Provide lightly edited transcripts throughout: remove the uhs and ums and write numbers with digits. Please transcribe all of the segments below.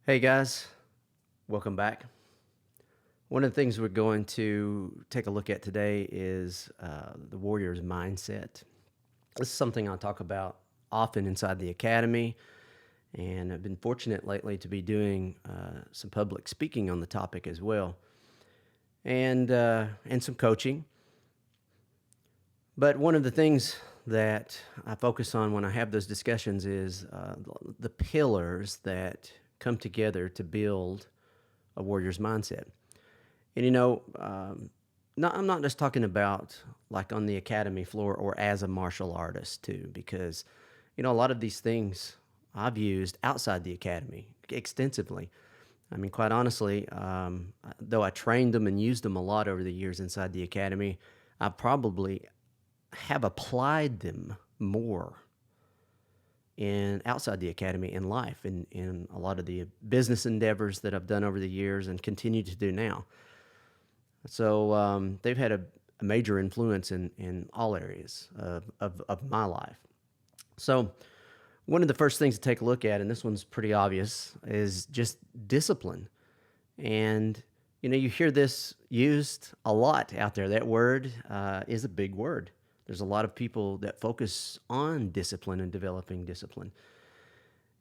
Hey guys, welcome back. One of the things we're going to take a look at today is the warrior's mindset. This is something I talk about often inside the academy, and I've been fortunate lately to be doing some public speaking on the topic as well, and some coaching. But one of the things that I focus on when I have those discussions is the pillars that come together to build a warrior's mindset. And I'm not just talking about like on the academy floor or as a martial artist too, because a lot of these things I've used outside the academy extensively. I mean, quite honestly, though I trained them and used them a lot over the years inside the academy, I probably have applied them more in outside the academy in life, in a lot of the business endeavors that I've done over the years and continue to do now. So they've had a major influence in all areas of my life. So one of the first things to take a look at, and this one's pretty obvious, is just discipline. And you hear this used a lot out there. That word is a big word. There's a lot of people that focus on discipline and developing discipline.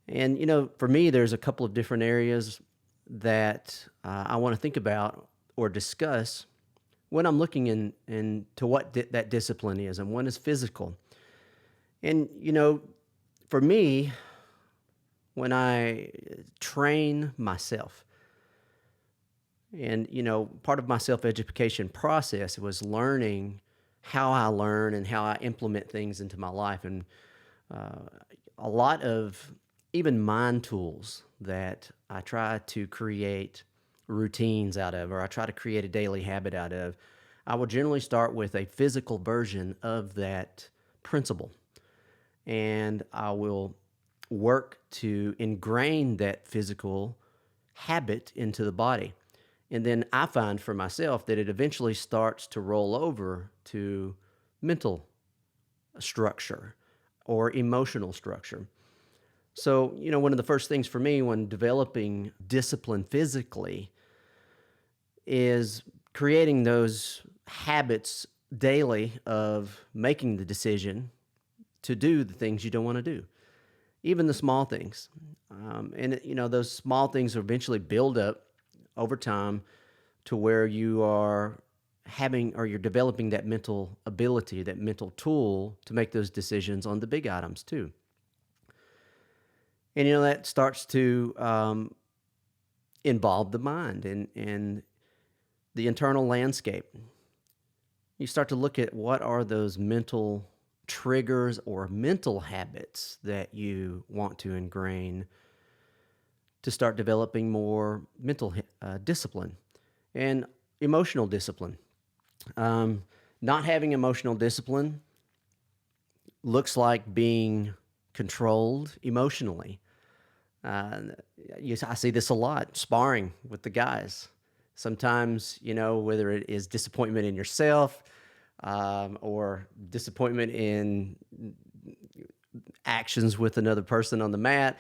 And for me, there's a couple of different areas that I want to think about or discuss when I'm looking into what that discipline is, and one is physical. And for me, when I train myself, and part of my self-education process was learning how I learn and how I implement things into my life, and uh, a lot of even mind tools that I try to create routines out of, or I try to create a daily habit out of, I will generally start with a physical version of that principle. And I will work to ingrain that physical habit into the body. And then I find for myself that it eventually starts to roll over to mental structure or emotional structure. So, one of the first things for me when developing discipline physically is creating those habits daily of making the decision to do the things you don't want to do, even the small things. Those small things eventually build up over time to where you are having or you're developing that mental ability, that mental tool to make those decisions on the big items too. And that starts to involve the mind and the internal landscape. You start to look at what are those mental triggers or mental habits that you want to ingrain to start developing more mental discipline and emotional discipline. Um, Not having emotional discipline looks like being controlled emotionally. Uh, I see this a lot sparring with the guys. Sometimes, whether it is disappointment in yourself or disappointment in actions with another person on the mat,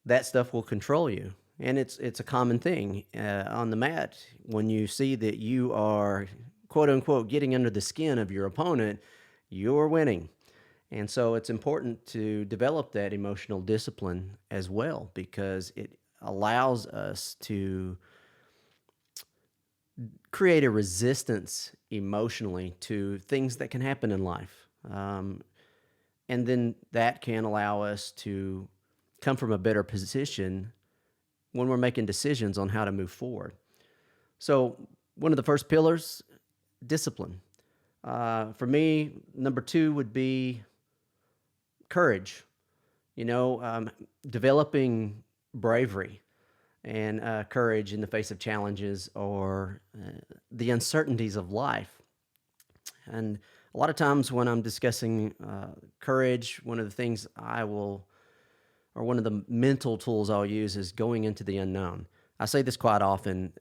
that stuff will control you. And it's a common thing on the mat when you see that you are, quote unquote, getting under the skin of your opponent, you're winning. And so it's important to develop that emotional discipline as well, because it allows us to create a resistance emotionally to things that can happen in life. And then that can allow us to come from a better position when we're making decisions on how to move forward. So, one of the first pillars, discipline. For me, number two would be courage. Developing bravery and courage in the face of challenges or the uncertainties of life. And a lot of times when I'm discussing courage, one of the things or one of the mental tools I'll use is going into the unknown. I say this quite often.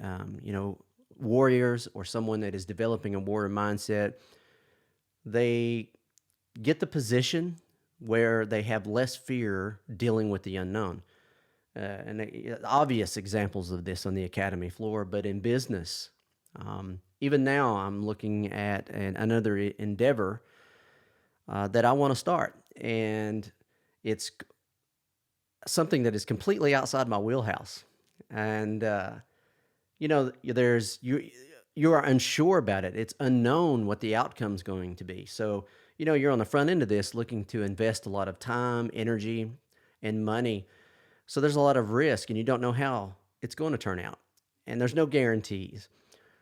Warriors or someone that is developing a warrior mindset, they get the position where they have less fear dealing with the unknown. obvious examples of this on the academy floor, but in business, even now, I'm looking at another endeavor that I want to start, and it's something that is completely outside my wheelhouse. And there's you are unsure about it. It's unknown what the outcome's going to be. So you're on the front end of this, looking to invest a lot of time, energy, and money. So there's a lot of risk, and you don't know how it's going to turn out, and there's no guarantees.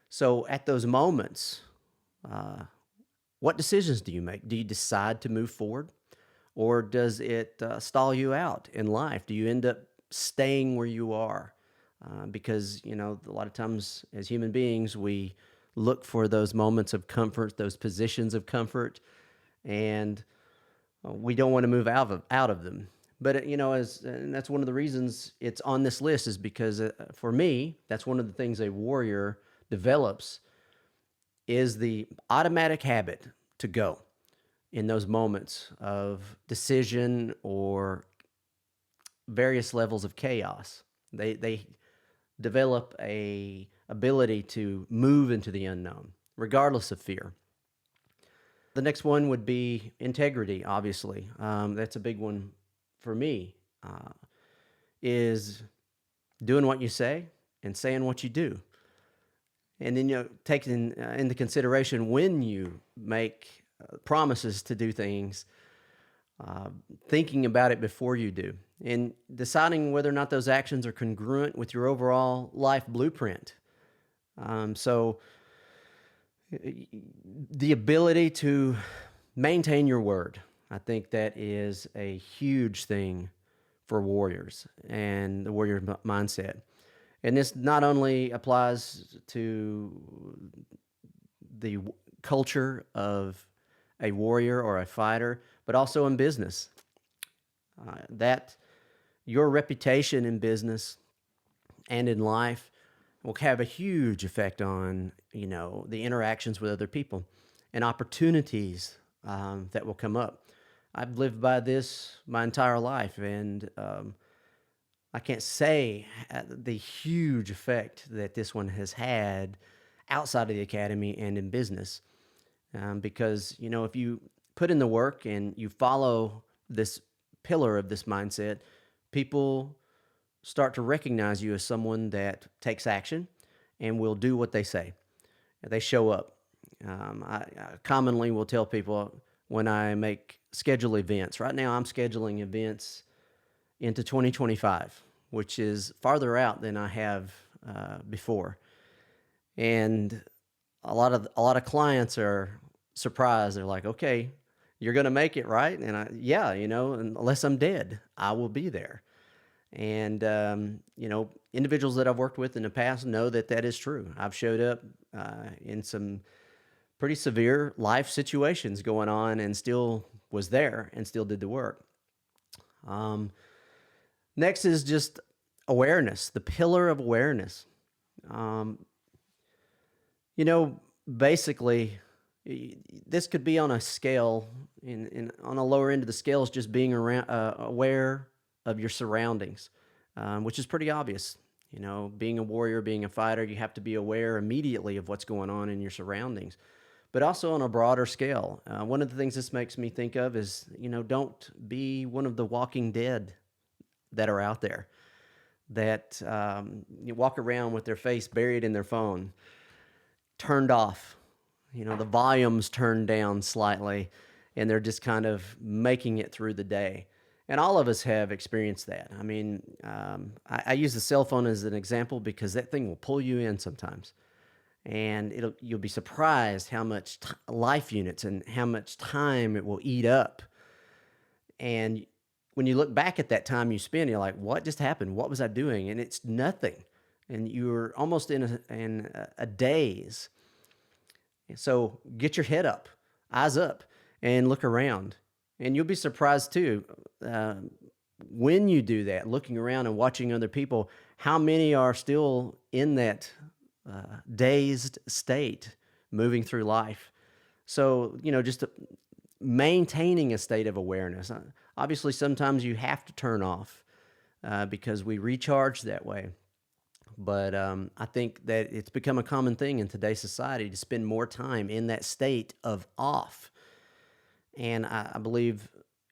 So at those moments, uh, what decisions do you make? Do you decide to move forward, or does it stall you out in life? Do you end up staying where you are? Because a lot of times as human beings, we look for those moments of comfort, those positions of comfort, and we don't want to move out of them. But and that's one of the reasons it's on this list, is because for me, that's one of the things a warrior develops, is the automatic habit to go in those moments of decision or various levels of chaos. They develop a ability to move into the unknown, regardless of fear. The next one would be integrity. Obviously, that's a big one for me. Is doing what you say and saying what you do, and then taking into consideration when you make promises to do things, uh, thinking about it before you do, and deciding whether or not those actions are congruent with your overall life blueprint. So, the ability to maintain your word, I think that is a huge thing for warriors and the warrior mindset. And this not only applies to the culture of a warrior or a fighter, but also in business. That your reputation in business and in life will have a huge effect on the interactions with other people and opportunities that will come up. I've lived by this my entire life, and I can't say the huge effect that this one has had outside of the academy and in business. Because if you put in the work and you follow this pillar of this mindset, people start to recognize you as someone that takes action and will do what they say. They show up. I commonly will tell people when I make schedule events. Right now, I'm scheduling events into 2025, which is farther out than I have before. And a lot of clients are surprised. They're like, "Okay, you're going to make it, right?" And yeah, unless I'm dead, I will be there. And individuals that I've worked with in the past know that that is true. I've showed up in some pretty severe life situations going on, and still was there and still did the work. Um, Next is just awareness, the pillar of awareness. Um, you know, Basically, this could be on a scale, on a lower end of the scale is just being aware of your surroundings, which is pretty obvious. Being a warrior, being a fighter, you have to be aware immediately of what's going on in your surroundings. But also on a broader scale, one of the things this makes me think of is, don't be one of the walking dead that are out there that you walk around with their face buried in their phone, turned off, the volume's turned down slightly, and they're just kind of making it through the day. And all of us have experienced that. I mean, I use the cell phone as an example because that thing will pull you in sometimes. And you'll be surprised how much life units and how much time it will eat up. And when you look back at that time you spend, you're like, what just happened? What was I doing? And it's nothing. And you're almost in a daze. So get your head up, eyes up, and look around. And you'll be surprised too, uh, when you do that, looking around and watching other people, how many are still in that dazed state, moving through life. So, just maintaining a state of awareness. Obviously, sometimes you have to turn off because we recharge that way. But I think that it's become a common thing in today's society to spend more time in that state of off. And I believe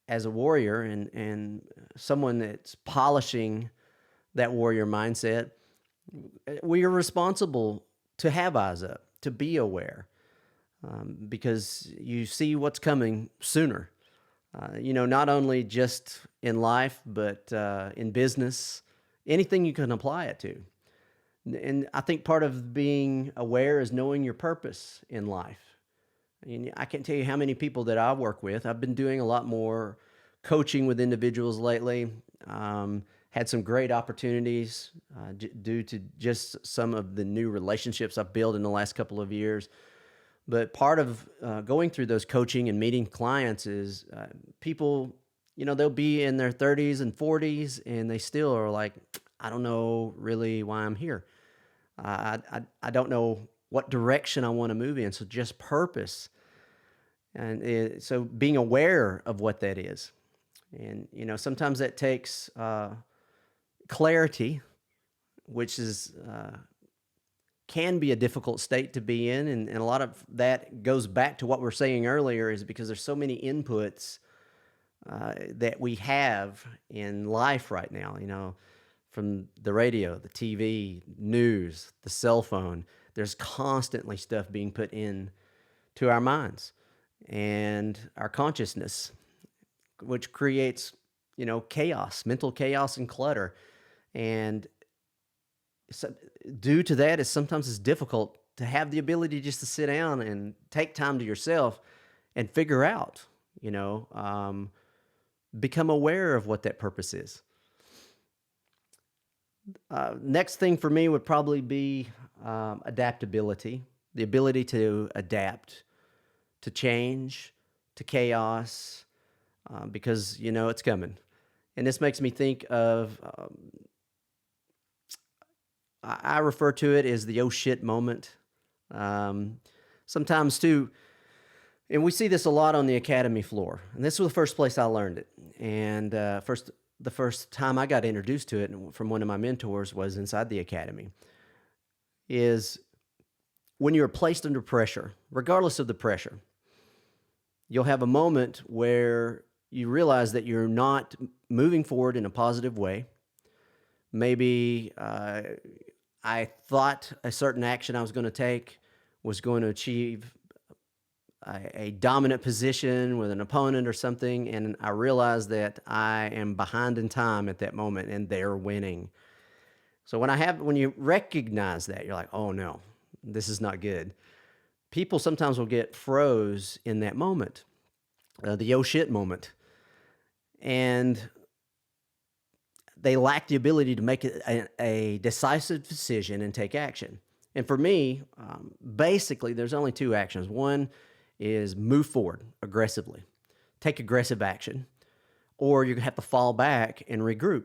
as a warrior and someone that's polishing that warrior mindset, we are responsible to have eyes up, to be aware, because you see what's coming sooner. Not only just in life, but in business, anything you can apply it to. And I think part of being aware is knowing your purpose in life. And I can't tell you how many people that I work with. I've been doing a lot more coaching with individuals lately. Had some great opportunities due to just some of the new relationships I've built in the last couple of years. But part of going through those coaching and meeting clients is people, they'll be in their 30s and 40s and they still are like, I don't know really why I'm here. I don't know what direction I want to move in. So just purpose. And so being aware of what that is. And, sometimes that takes clarity, which is can be a difficult state to be in. And a lot of that goes back to what we're saying earlier is because there's so many inputs that we have in life right now, from the radio, the TV, news, the cell phone. There's constantly stuff being put in to our minds and our consciousness, which creates, chaos, mental chaos and clutter. And so, due to that, sometimes it's difficult to have the ability just to sit down and take time to yourself and figure out, become aware of what that purpose is. Next thing for me would probably be adaptability, the ability to adapt, to change, to chaos, because it's coming. And this makes me think of, I refer to it as the oh shit moment. Sometimes too, and we see this a lot on the academy floor. And this was the first place I learned it. And the first time I got introduced to it from one of my mentors was inside the academy, is when you're placed under pressure, regardless of the pressure, you'll have a moment where you realize that you're not moving forward in a positive way. Maybe I thought a certain action I was going to take was going to achieve a dominant position with an opponent or something, and I realized that I am behind in time at that moment and they're winning. So when you recognize that, you're like, oh no, this is not good. People sometimes will get froze in that moment, the oh shit moment, and they lack the ability to make a decisive decision and take action. And for me, basically, there's only two actions. One is move forward aggressively, take aggressive action, or you have to fall back and regroup.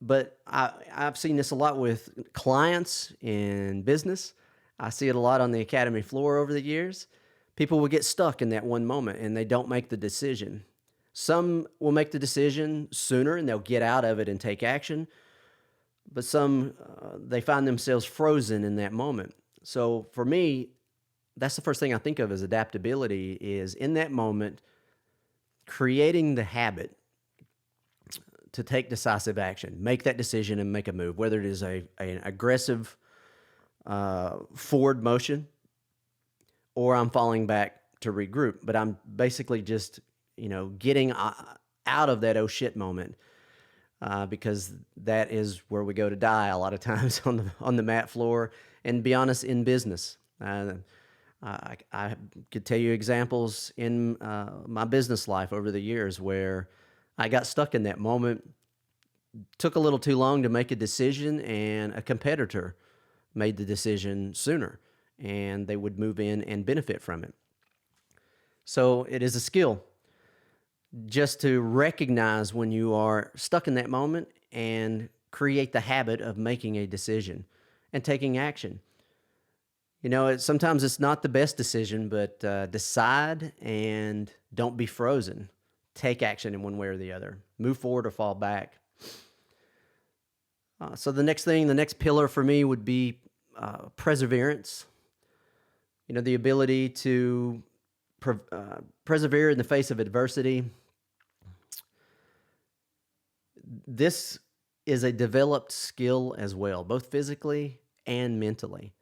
But I've seen this a lot with clients in business. I see it a lot on the academy floor over the years. People will get stuck in that one moment and they don't make the decision. Some will make the decision sooner and they'll get out of it and take action. But some, they find themselves frozen in that moment. So for me, that's the first thing I think of as adaptability is in that moment, creating the habit to take decisive action, make that decision and make a move, whether it is an aggressive forward motion or I'm falling back to regroup. But I'm basically just, getting out of that oh shit moment because that is where we go to die a lot of times on the mat floor. And be honest, in business, I could tell you examples in my business life over the years where I got stuck in that moment, took a little too long to make a decision, and a competitor made the decision sooner, and they would move in and benefit from it. So it is a skill just to recognize when you are stuck in that moment and create the habit of making a decision and taking action. Sometimes it's not the best decision, but decide and don't be frozen. take action in one way or the other, move forward or fall back. So the next pillar for me would be perseverance. The ability to persevere in the face of adversity. This is a developed skill as well, both physically and mentally.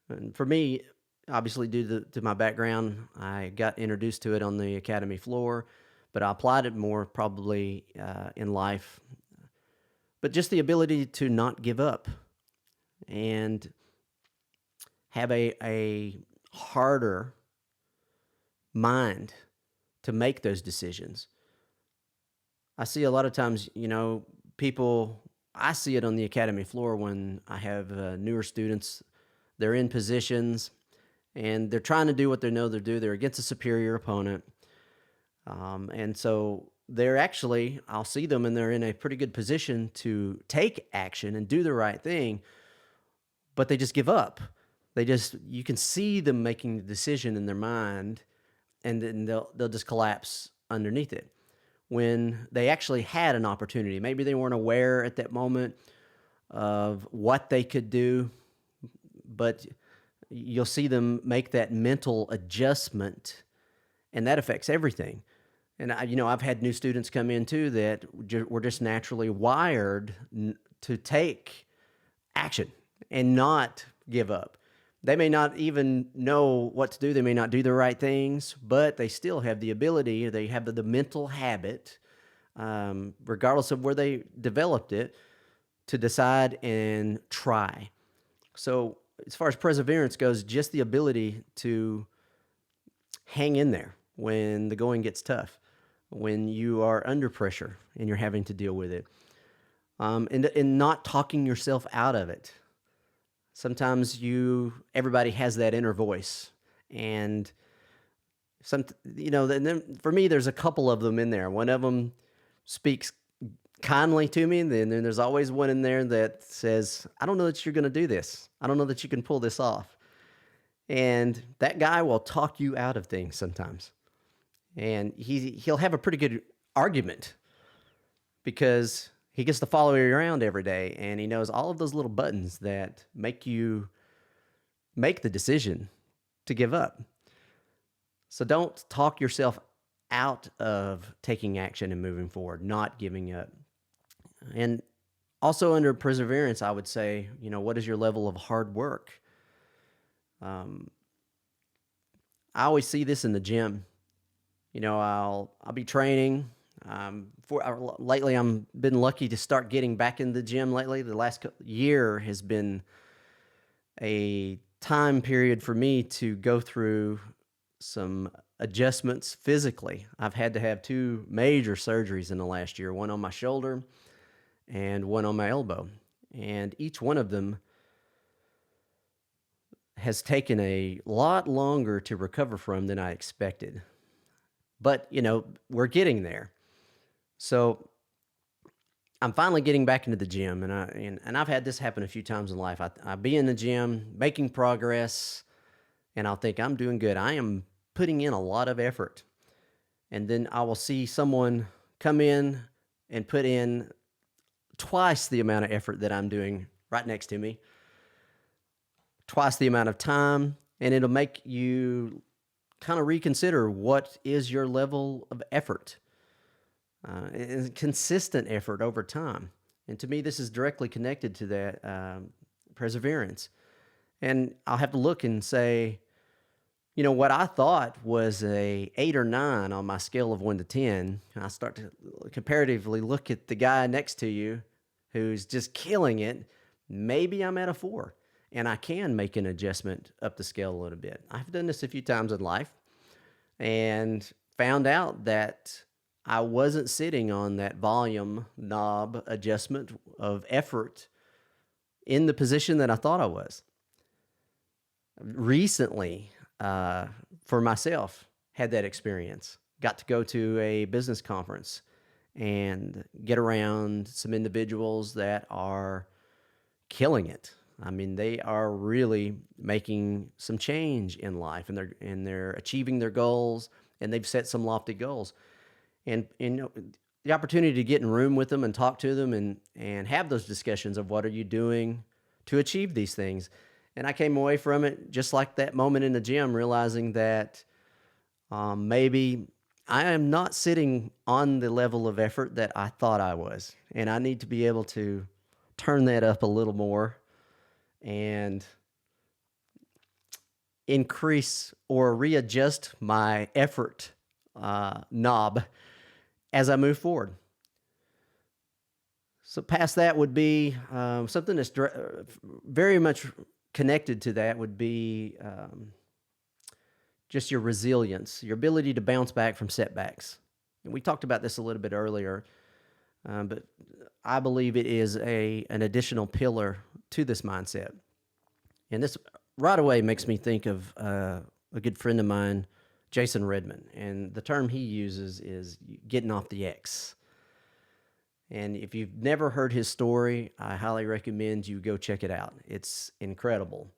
And for me, obviously, due to my background, I got introduced to it on the academy floor, but I applied it more probably in life. But just the ability to not give up and have a harder mind to make those decisions. I see a lot of times, people, I see it on the academy floor when I have newer students. They're in positions and they're trying to do what they know they do. They're against a superior opponent. And so I'll see them and they're in a pretty good position to take action and do the right thing, but they just give up. You can see them making the decision in their mind, and then they'll just collapse underneath it. When they actually had an opportunity, maybe they weren't aware at that moment of what they could do, but you'll see them make that mental adjustment, and that affects everything. And I've had new students come in too that were just naturally wired to take action and not give up. They may not even know what to do. They may not do the right things, but they still have the ability. They have the mental habit, regardless of where they developed it, to decide and try. So as far as perseverance goes, just the ability to hang in there when the going gets tough, when you are under pressure and you're having to deal with it, and not talking yourself out of it. Sometimes everybody has that inner voice, and then for me, there's a couple of them in there. One of them speaks kindly to me, and then there's always one in there that says, "I don't know that you're going to do this. I don't know that you can pull this off." And that guy will talk you out of things sometimes, and he'll have a pretty good argument because he gets to follow you around every day, and he knows all of those little buttons that make you make the decision to give up. So don't talk yourself out of taking action and moving forward, not giving up. And also under perseverance, I would say, what is your level of hard work? I always see this in the gym. I'll be training. Lately, I'm been lucky to start getting back in the gym lately. The last year has been a time period for me to go through some adjustments physically. I've had to have 2 major surgeries in the last year, one on my shoulder and one on my elbow. And each one of them has taken a lot longer to recover from than I expected. But, we're getting there. So I'm finally getting back into the gym, and I've had this happen a few times in life. I'll be in the gym making progress, and I'll think I'm doing good. I am putting in a lot of effort. And then I will see someone come in and put in twice the amount of effort that I'm doing right next to me, twice the amount of time, and it'll make you kind of reconsider what is your level of effort. And consistent effort over time. And to me, this is directly connected to that perseverance. And I'll have to look and say, what I thought was a 8 or 9 on my scale of 1 to 10, and I start to comparatively look at the guy next to you who's just killing it. Maybe I'm at a 4, and I can make an adjustment up the scale a little bit. I've done this a few times in life and found out that I wasn't sitting on that volume knob adjustment of effort in the position that I thought I was. Recently, for myself, had that experience. Got to go to a business conference and get around some individuals that are killing it. I mean, they are really making some change in life, and they're achieving their goals, and they've set some lofty goals. and the opportunity to get in room with them and talk to them and have those discussions of what are you doing to achieve these things. And I came away from it just like that moment in the gym, realizing that maybe I am not sitting on the level of effort that I thought I was, and I need to be able to turn that up a little more and increase or readjust my effort knob as I move forward. So past that would be something that's very much connected to that would be just your resilience, your ability to bounce back from setbacks. And we talked about this a little bit earlier, but I believe it is an additional pillar to this mindset. And this right away makes me think of a good friend of mine, Jason Redman. And the term he uses is getting off the X. And if you've never heard his story, I highly recommend you go check it out. It's incredible.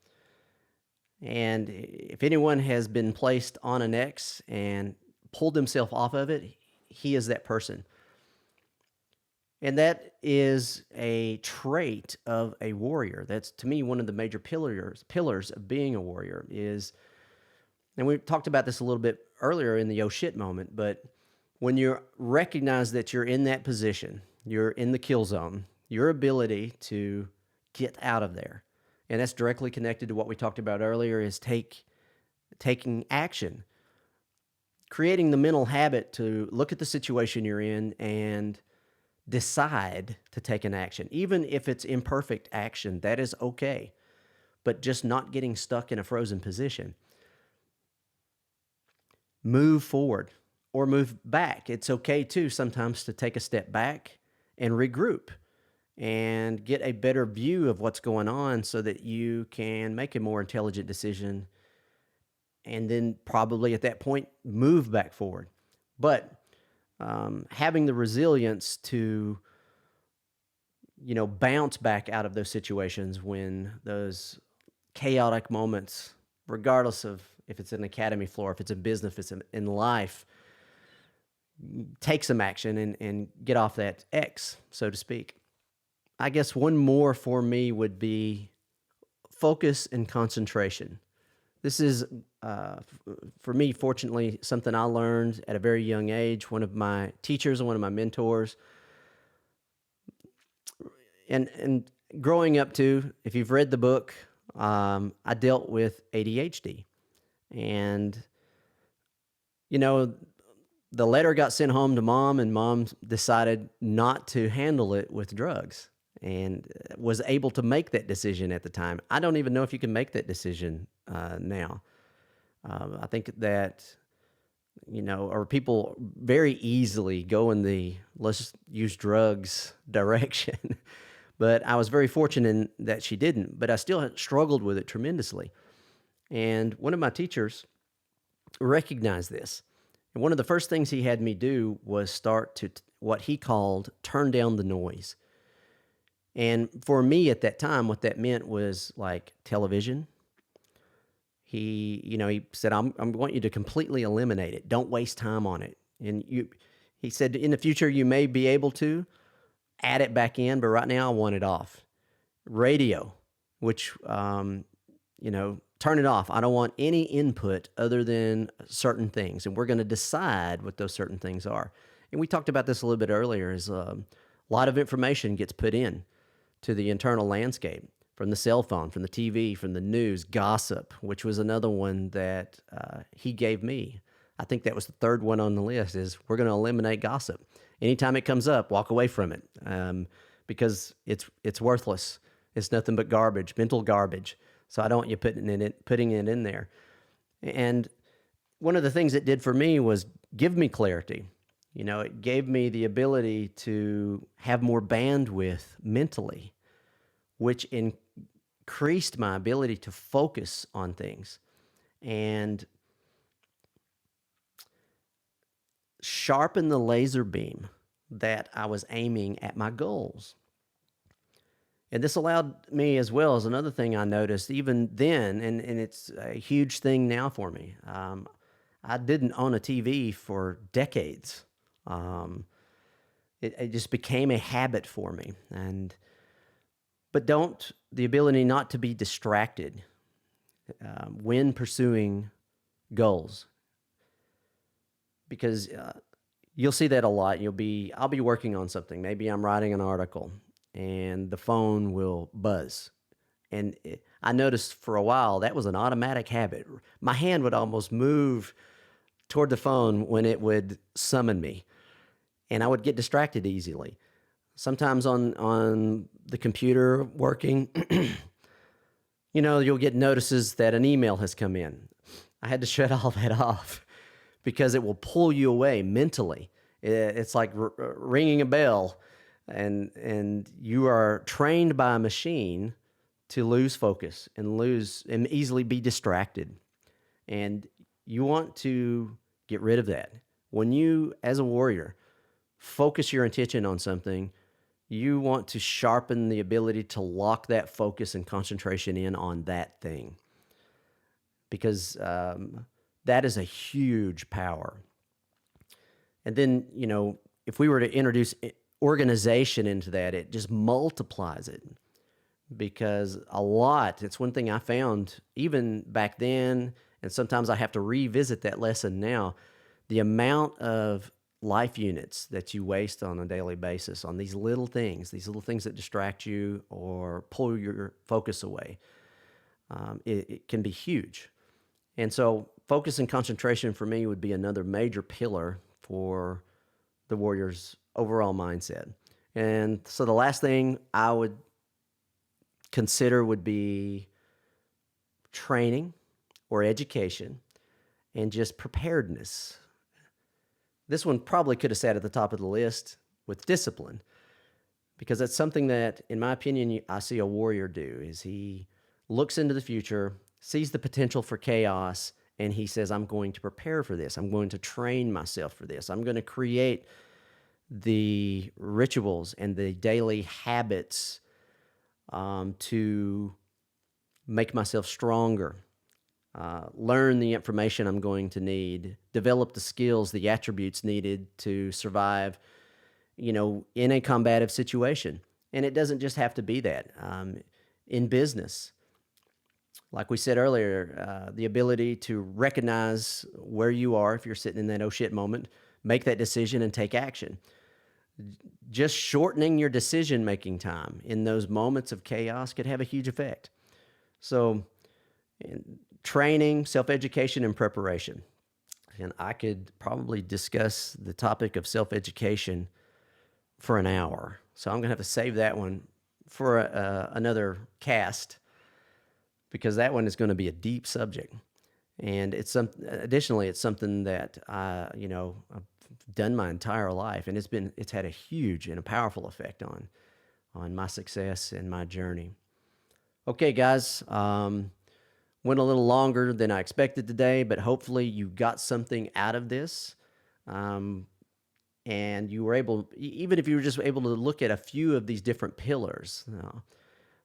And if anyone has been placed on an X and pulled himself off of it, he is that person. And that is a trait of a warrior. That's, to me, one of the major pillars of being a warrior is, and we talked about this a little bit earlier in the oh shit moment, but when you recognize that you're in that position, you're in the kill zone, your ability to get out of there, and that's directly connected to what we talked about earlier, is taking action, creating the mental habit to look at the situation you're in and decide to take an action. Even if it's imperfect action, that is okay, but just not getting stuck in a frozen position. Move forward or move back. It's okay too sometimes to take a step back and regroup and get a better view of what's going on so that you can make a more intelligent decision, and then probably at that point move back forward. But having the resilience to bounce back out of those situations when those chaotic moments, regardless of if it's an academy floor, if it's in business, if it's in life, take some action and get off that X, so to speak. I guess one more for me would be focus and concentration. This is, for me, fortunately, something I learned at a very young age. One of my teachers and one of my mentors, and growing up too, if you've read the book, I dealt with ADHD, and the letter got sent home to mom, and mom decided not to handle it with drugs, and was able to make that decision at the time. I don't even know if you can make that decision now. I think that, or people very easily go in the let's use drugs direction. But I was very fortunate that she didn't, but I still struggled with it tremendously. And one of my teachers recognized this. And one of the first things he had me do was start to what he called turn down the noise. And for me at that time, what that meant was like television. He said, I want you to completely eliminate it. Don't waste time on it. And he said, in the future, you may be able to add it back in, but right now I want it off. Radio, which, turn it off. I don't want any input other than certain things. And we're going to decide what those certain things are. And we talked about this a little bit earlier, is a lot of information gets put in to the internal landscape from the cell phone, from the TV, from the news, gossip, which was another one that he gave me. I think that was the third one on the list, is we're going to eliminate gossip. Anytime it comes up, walk away from it, because it's worthless. It's nothing but garbage, mental garbage. So I don't want you putting it in there. And one of the things it did for me was give me clarity. It gave me the ability to have more bandwidth mentally, which increased my ability to focus on things and sharpen the laser beam that I was aiming at my goals. And this allowed me, as well as another thing I noticed even then, and it's a huge thing now for me. I didn't own a TV for decades. It just became a habit for me. But the ability not to be distracted when pursuing goals, because you'll see that a lot. I'll be working on something. Maybe I'm writing an article and the phone will buzz. And I noticed for a while that was an automatic habit. My hand would almost move toward the phone when it would summon me, and I would get distracted easily. Sometimes on the computer working, you'll get notices that an email has come in. I had to shut all that off because it will pull you away mentally. It's like ringing a bell, and you are trained by a machine to lose focus and easily be distracted. And you want to get rid of that. When you, as a warrior, focus your attention on something, you want to sharpen the ability to lock that focus and concentration in on that thing, because that is a huge power. And then, if we were to introduce organization into that, it just multiplies it. Because it's one thing I found even back then, and sometimes I have to revisit that lesson now, the amount of life units that you waste on a daily basis on these little things that distract you or pull your focus away. It can be huge. And so focus and concentration for me would be another major pillar for the warrior's overall mindset. And so the last thing I would consider would be training or education and just preparedness. This one probably could have sat at the top of the list with discipline, because that's something that, in my opinion, I see a warrior do, is he looks into the future, sees the potential for chaos, and he says, I'm going to prepare for this. I'm going to train myself for this. I'm going to create the rituals and the daily habits to make myself stronger, learn the information I'm going to need, develop the skills, the attributes needed to survive, in a combative situation. And it doesn't just have to be that. In business, like we said earlier, the ability to recognize where you are if you're sitting in that oh shit moment, make that decision and take action. Just shortening your decision-making time in those moments of chaos could have a huge effect. So, training, self-education, and preparation. And I could probably discuss the topic of self-education for an hour. So I'm going to have to save that one for another cast, because that one is going to be a deep subject. And additionally, it's something that I've done my entire life, and it's had a huge and a powerful effect on my success and my journey. Okay, guys, went a little longer than I expected today, but hopefully you got something out of this, and you were able, even if you were just able to look at a few of these different pillars,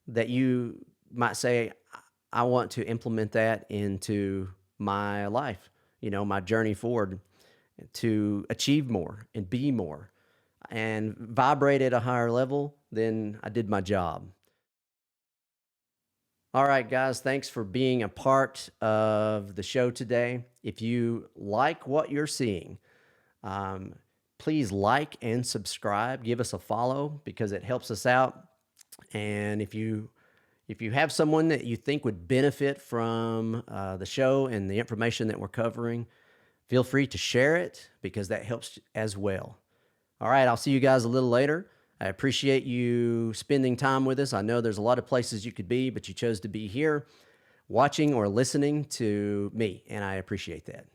that you might say, I want to implement that into my life, my journey forward, to achieve more and be more and vibrate at a higher level, then I did my job. All right, guys, thanks for being a part of the show today. If you like what you're seeing, please like and subscribe. Give us a follow, because it helps us out. And if you have someone that you think would benefit from the show and the information that we're covering, feel free to share it, because that helps as well. All right, I'll see you guys a little later. I appreciate you spending time with us. I know there's a lot of places you could be, but you chose to be here watching or listening to me, and I appreciate that.